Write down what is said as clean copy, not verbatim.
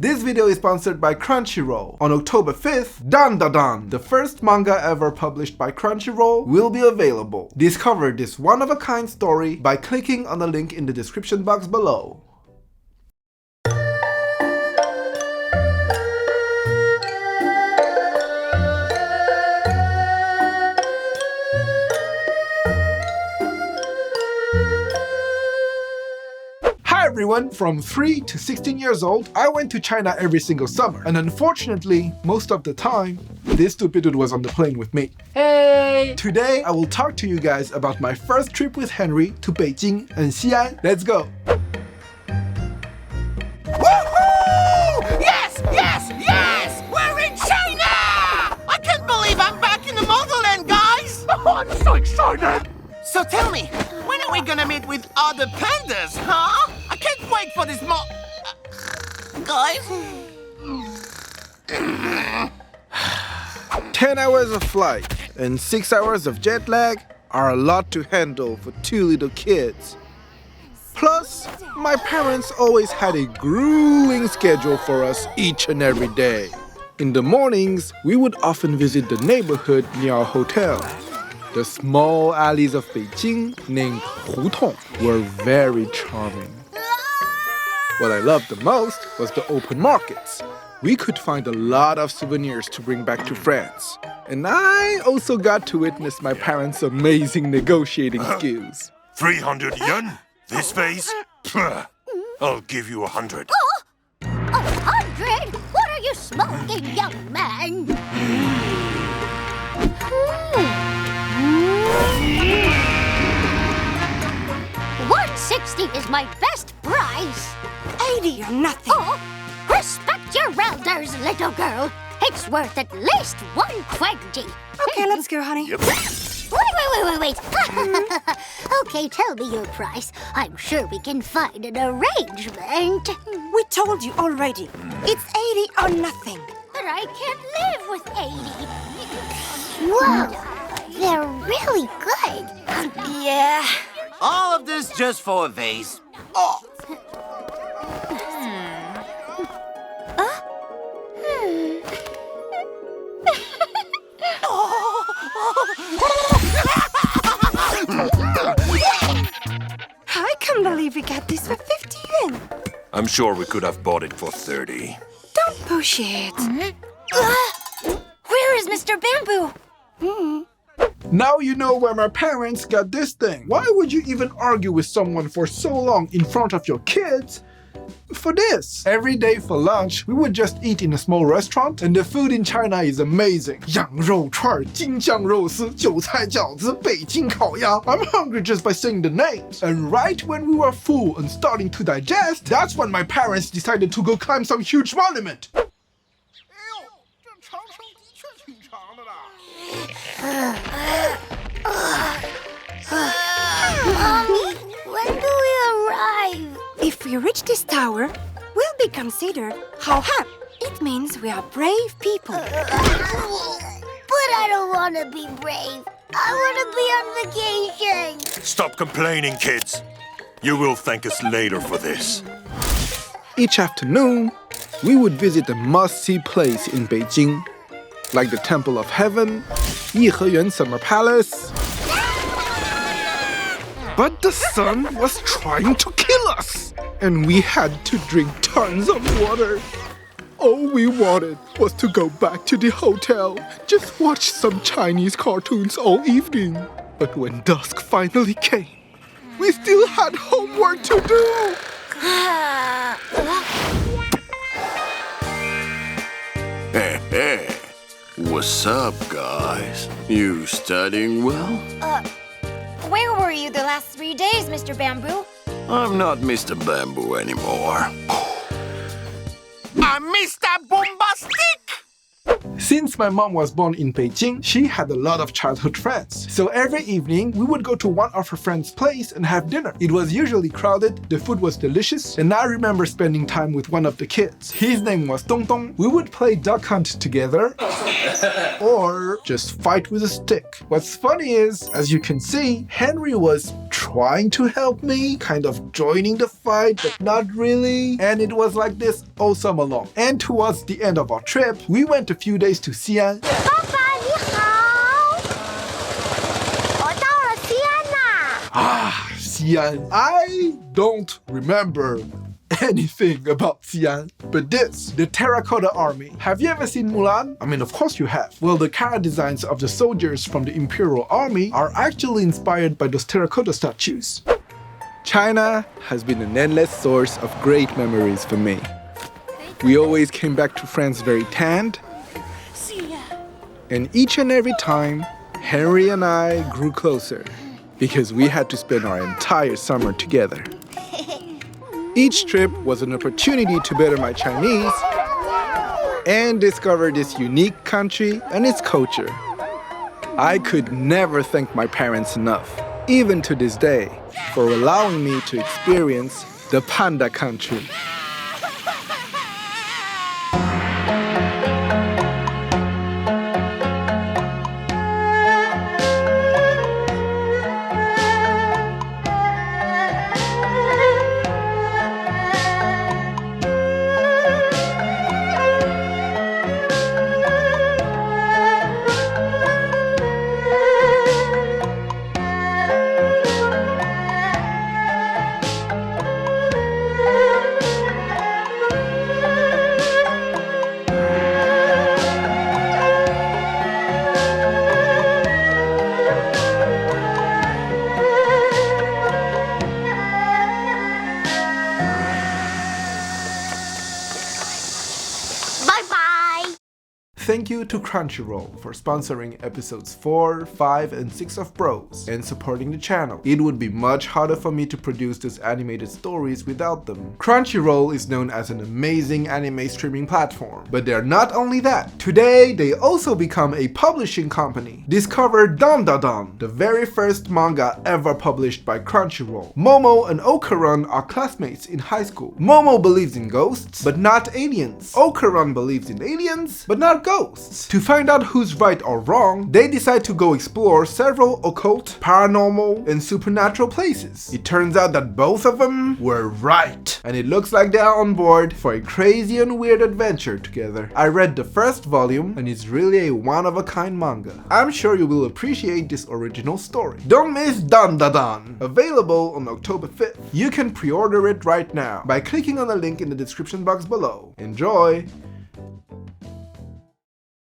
This video is sponsored by Crunchyroll. On October 5th, Dan Da Dan, the first manga ever published by Crunchyroll, will be available. Discover this one-of-a-kind story by clicking on the link in the description box below. Hi everyone! From 3 to 16 years old, I went to China every single summer. And unfortunately, most of the time, this stupid dude was on the plane with me. Hey! Today, I will talk to you guys about my first trip with Henry to Beijing and Xi'an. Let's go! Woohoo! Yes! Yes! Yes! We're in China! I can't believe I'm back in the motherland, guys! Oh, I'm so excited! So tell me, when are we gonna meet with other pandas, huh? I can't wait for this guys? 10 hours of flight and 6 hours of jet lag are a lot to handle for two little kids. Plus, my parents always had a grueling schedule for us each and every day. In the mornings, we would often visit the neighborhood near our hotel. The small alleys of Beijing, named Hutong, were very charming. What I loved the most was the open markets. We could find a lot of souvenirs to bring back to France. And I also got to witness my parents' amazing negotiating skills. 300 yen? This face? Pah. I'll give you 100. Oh, 100? What are you smoking, young man? 160 is my best price. 80 or nothing. Oh, respect your elders, little girl. It's worth at least 120. Okay, let's go, honey. Yep. Wait. Okay, tell me your price. I'm sure we can find an arrangement. We told you already. It's 80 or nothing. But I can't live with 80. Whoa, they're really good. Yeah. All of this just for a vase. Oh! I can't believe we got this for 50 yen. I'm sure we could have bought it for 30. Don't push it. Where is Mr. Bamboo? Now you know where my parents got this thing. Why would you even argue with someone for so long in front of your kids for this? Every day for lunch, we would just eat in a small restaurant, and the food in China is amazing. 羊肉串、京酱肉丝、韭菜饺子、北京烤鸭. I'm hungry just by saying the names. And right when we were full and starting to digest, that's when my parents decided to go climb some huge monument. Mommy, when do we arrive? If we reach this tower, we'll be considered Haohan. It means we are brave people. But I don't want to be brave. I want to be on vacation. Stop complaining, kids. You will thank us later for this. Each afternoon, we would visit a must-see place in Beijing, like the Temple of Heaven, Yiheyuan Summer Palace. But the sun was trying to kill us, and we had to drink tons of water. All we wanted was to go back to the hotel, just watch some Chinese cartoons all evening. But when dusk finally came, we still had homework to do. Hey, what's up, guys? You studying well? Where were you the last 3 days, Mr. Bamboo? I'm not Mr. Bamboo anymore. I'm Mr. Bombastic! Since my mom was born in Beijing, she had a lot of childhood friends. So every evening, we would go to one of her friends' place and have dinner. It was usually crowded, the food was delicious, and I remember spending time with one of the kids. His name was Dong Dong. We would play duck hunt together, or just fight with a stick. What's funny is, as you can see, Henry was trying to help me, kind of joining the fight, but not really. And it was like this all summer long. And towards the end of our trip, we went a few days to Xi'an. 爸爸你好，我到了西安啦。 Xi'an. I don't remember anything about Xi'an, but this, the Terracotta Army. Have you ever seen Mulan? I mean, of course you have. Well, the character designs of the soldiers from the Imperial Army are actually inspired by those terracotta statues. China has been an endless source of great memories for me. We always came back to France very tanned, and each and every time, Henry and I grew closer because we had to spend our entire summer together. Each trip was an opportunity to better my Chinese and discover this unique country and its culture. I could never thank my parents enough, even to this day, for allowing me to experience the panda country. Thank you to Crunchyroll for sponsoring episodes 4, 5, and 6 of Bros and supporting the channel. It would be much harder for me to produce these animated stories without them. Crunchyroll is known as an amazing anime streaming platform, but they're not only that. Today, they also become a publishing company. Discover Dan Da Dan, the very first manga ever published by Crunchyroll. Momo and Okuran are classmates in high school. Momo believes in ghosts, but not aliens. Okuran believes in aliens, but not ghosts. To find out who's right or wrong, they decide to go explore several occult, paranormal, and supernatural places. It turns out that both of them were right, and it looks like they are on board for a crazy and weird adventure together. I read the first volume, and it's really a one-of-a-kind manga. I'm sure you will appreciate this original story. Don't miss Dan Da Dan! Available on October 5th. You can pre-order it right now by clicking on the link in the description box below. Enjoy!